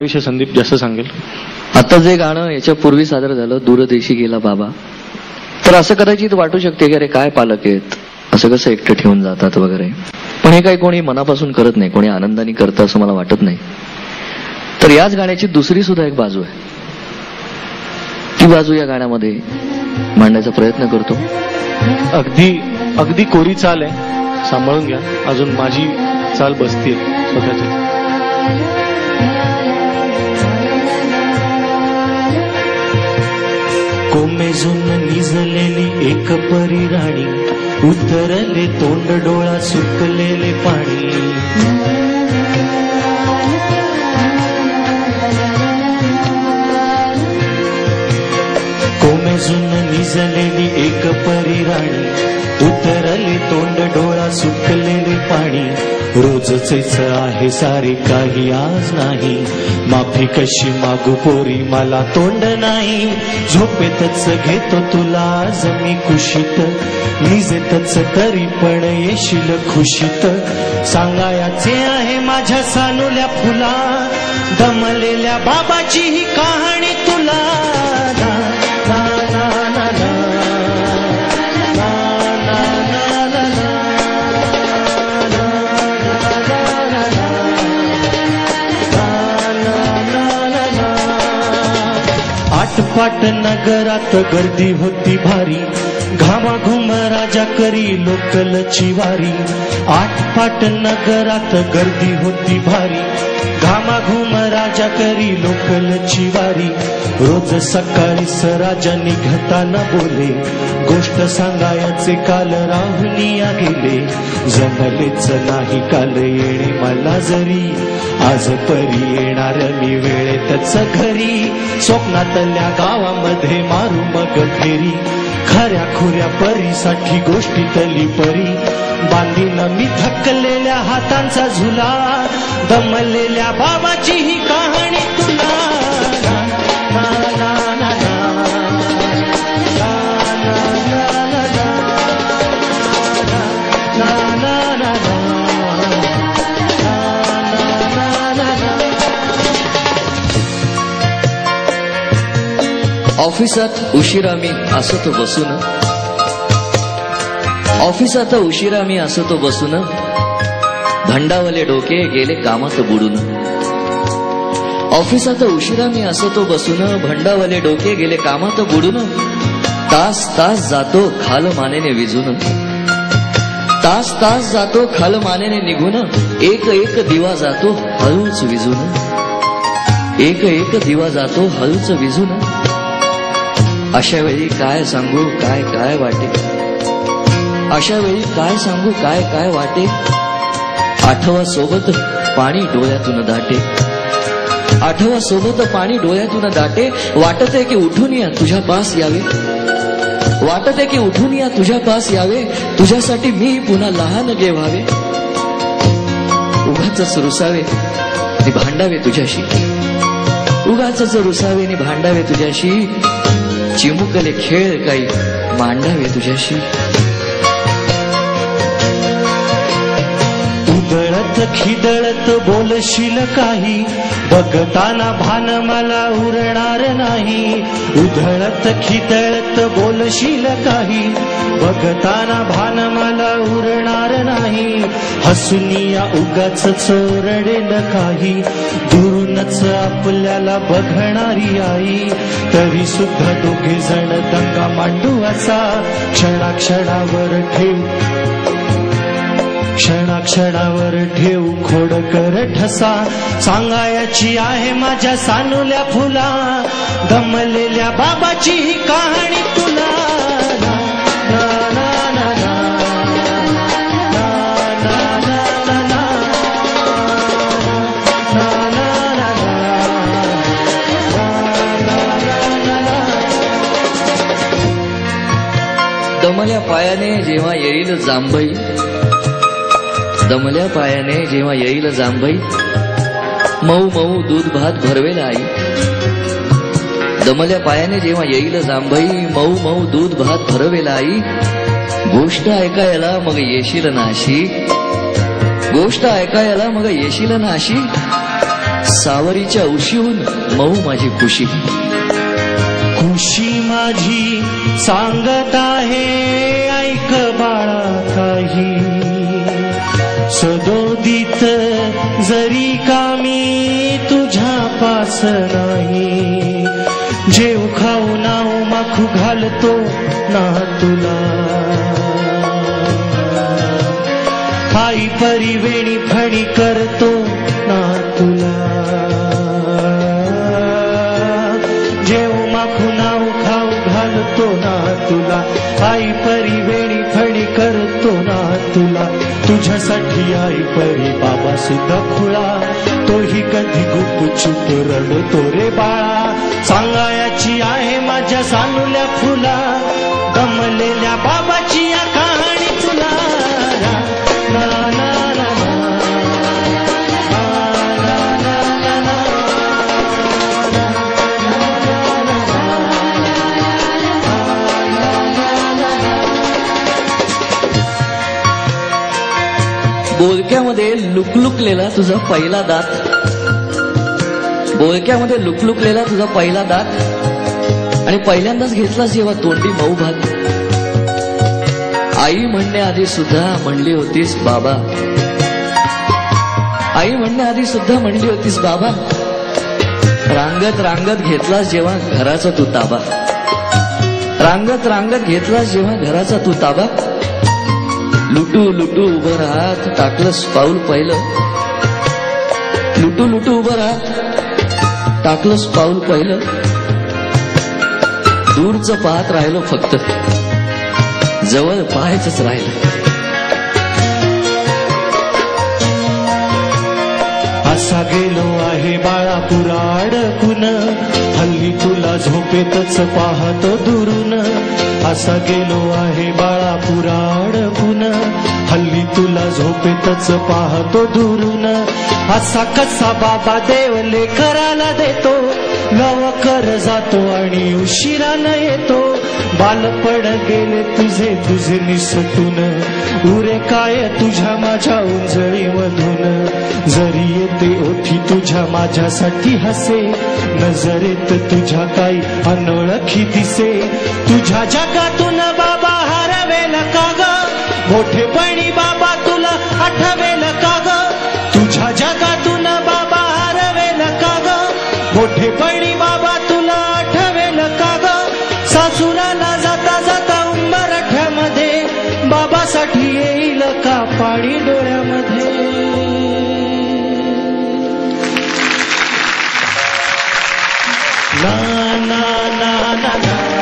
विषय संदीप जास्त सांगेल. आता जे गाणं याच्यापूर्वी सादर झालं, दूरदेशी गेला बाबा, तर असं कदाचित वाटू शकते की अरे काय पालक आहेत, असं कसं एकटं ठेवून जातात वगैरे. पण हे काही कोणी मनापासून करत नाही, कोणी आनंदाने करतं असं मला वाटत नाही. तर याच गाण्याची दुसरी सुद्धा एक बाजू आहे, ती बाजू या गाण्यामध्ये मांडण्याचा प्रयत्न करतो. अगदी कोरी चाल आहे, सांभाळून घ्या. अजून माझी चाल बसतीये स्वतःची. कोमेजून निजलेली एक परी राणी, उतरले तोंड डोळा सुकलेले पाणी. कोमेजून निजलेली एक परी राणी, उतरले तोंड डोळा सुकलेले पाणी. रोजचेच आहे सारे काही आज नाही, माफी कशी मागू पोरी मला तोंड नाही. झोपेतच घेतो तुला आज मी कुशीत, निजेतच तरी पण येशील खुशीत. सांगायचे आहे माझ्या सानुल्या फुला, दमलेल्या बाबाची ही कहाणी तुला. आटपाट नगरात गर्दी होती भारी, घामाघूम राजा करी लोकलची वारी. आटपाट नगरात गर्दी होती भारी, घामाघूम राजा करी लोकलची वारी. रोज सकाळी राजा निघताना बोले, गोष्ट सांगायचे काल राहुनिया गेले. जमलेच नाही काल येणे मला जरी, आज परी येणार मी वेळेतच घरी. स्वप्नातल्या गावामध्ये मारू मग फेरी, खऱ्या खुऱ्या परीसाठी गोष्टीतली परी. बांधीन मी थकलेल्या हातांचा झुला, दमलेल्या बाबाची ही कहाणी तुला. ऑफिसात उशिरा मी असतो बसून, ऑफिसात उशिरा मी असतो बसून, भंडावले डोके गेले कामात बुडून. ऑफिसात उशिरा मी असतो बसून, भंडावले डोके गेले कामात बुडून. तास तास जातो खाल मानेने विझून, तास तास जातो खाल मानेने निघून. एक एक दिवा जातो हळूच विझून, एक एक दिवा जातो हळूच विझून. अशा वेळी काय सांगू काय काय वाटे, अशा वेळी काय सांगू काय काय वाटे. आठवा सोबत पाणी डोळ्यातून दाटे, आठवा सोबत पाणी डोळ्यातून दाटे. वाटते की उठून या तुझ्या पास यावे, वाटते की उठून या तुझ्या पास यावे. तुझ्यासाठी मी पुन्हा लहान गे व्हावे. उगाचच रुसावे नि भांडावे तुझ्याशी, उगाचच रुसावे नि भांडावे तुझ्याशी. चिमुकले खेळ काही मांडावे तुझ्याशी. उधळत खिदळत बोलशील काही, बघताना भान मला उरणार नाही. उधळत खिदळत बोलशील काही, बघताना भान मला उरणार नाही. हसुनिया उगाच चोरडेल काही, दुरूनच आपल्याला बघणारी आई. तरी सुद्धा दोघे जण दंगा मांडू असा, क्षणाक्षणावर ठेव, क्षणाक्षणावर ठेव खोड कर ठसा. सांगायची आहे माझ्या सानुल्या फुला, दमलेल्या बाबाची ही कहाणी तुला. दमल्या पायाने जेव्हा येईल जांभई, दमल्या पायाने जेव्हा येईल जांभई. मऊ मऊ दूध भात भरवेल आई, दमल्या पायाने जेव्हा येईल जांभई. मऊ मऊ दूध भात भरवेल आई. गोष्ट ऐकायला मग येशील नाशी, गोष्ट ऐकायला मग येशील नाशी. सावरीच्या उशीहून मऊ माझी खुशी. खुशी माझी सांगत आहे ऐक बाळा काही, सदोदित जरी का मी तुझ्या पास नाही, जेव खाऊ नाव माखू घालतो ना तुला, आई परी वेणी फणी करतो ना तुला, जेव माखू नाव खाऊ घालतो ना तुला, आई परी वेणी फणी करतो ना तुला. तुझ्यासाठी आई परी बाबा सुद्धा खुळा, तोही कधी गुपचूप रडतो रे बाळा. सांगायची आहे माझ्या सानुल्या फुला, दमलेल्या बाबाची या कहाणी तुला. ना, ना, ना, ना, बोलक्यामध्ये लुकलुकलेला तुझा पहिला दात, बोलक्यामध्ये लुकलुकलेला तुझा पहिला दात, आणि पहिल्यांदाच घेतलास जेव्हा तोंडी मऊ भात. आई म्हणण्याआधी सुद्धा म्हणली होतीस बाबा, आई म्हणण्याआधी सुद्धा म्हणली होतीस बाबा. रांगत रांगत घेतलास जेव्हा घराचा तू ताबा, रांगत रांगत घेतलास जेव्हा घराचा तू ताबा. लुटू लुटू उभं राहत टाकलंस पाऊल पहिलं, लुटू लुटू उभं राहत टाकलंस पाऊल पहिलं. दूरचं पाहत राहिलो फक्त, जवळ पाहायचंच राहिलं. असा गेलो आहे बाळापुरा अडकून, हल्ली तुला झोपेतच पाहतो दुरून. असा गेलो आहे बाळापुरा अडकून, हल्ली तुला झोपेतच पाहतो दुरून. असा कसा बाबा देव लेकराला देतो, लवकर जातो आणि उशिरानं येतो. बालपण गेले तुझे तुझे निसटून, उरे काय तुझ्या माझ्या उंजळीमधून. जरी येते ओठी तुझ्या माझ्यासाठी हसे, नजरेत तुझ्या काही अनोळखी दिसे. तुझ्या जगातून बाबा हरवेल का ग, मोठेपणी बाबा तुला आठवेल का ग. तुझ्या जगातून बाबा हरवेल का ग, मोठेपणी बाबा तुला आठवेल का ग. सासुराला जाता जाता उंबरठ्यामध्ये, बाबासाठी येईल का पाणी डोळ्यामध्ये. ना ना ना ना ना.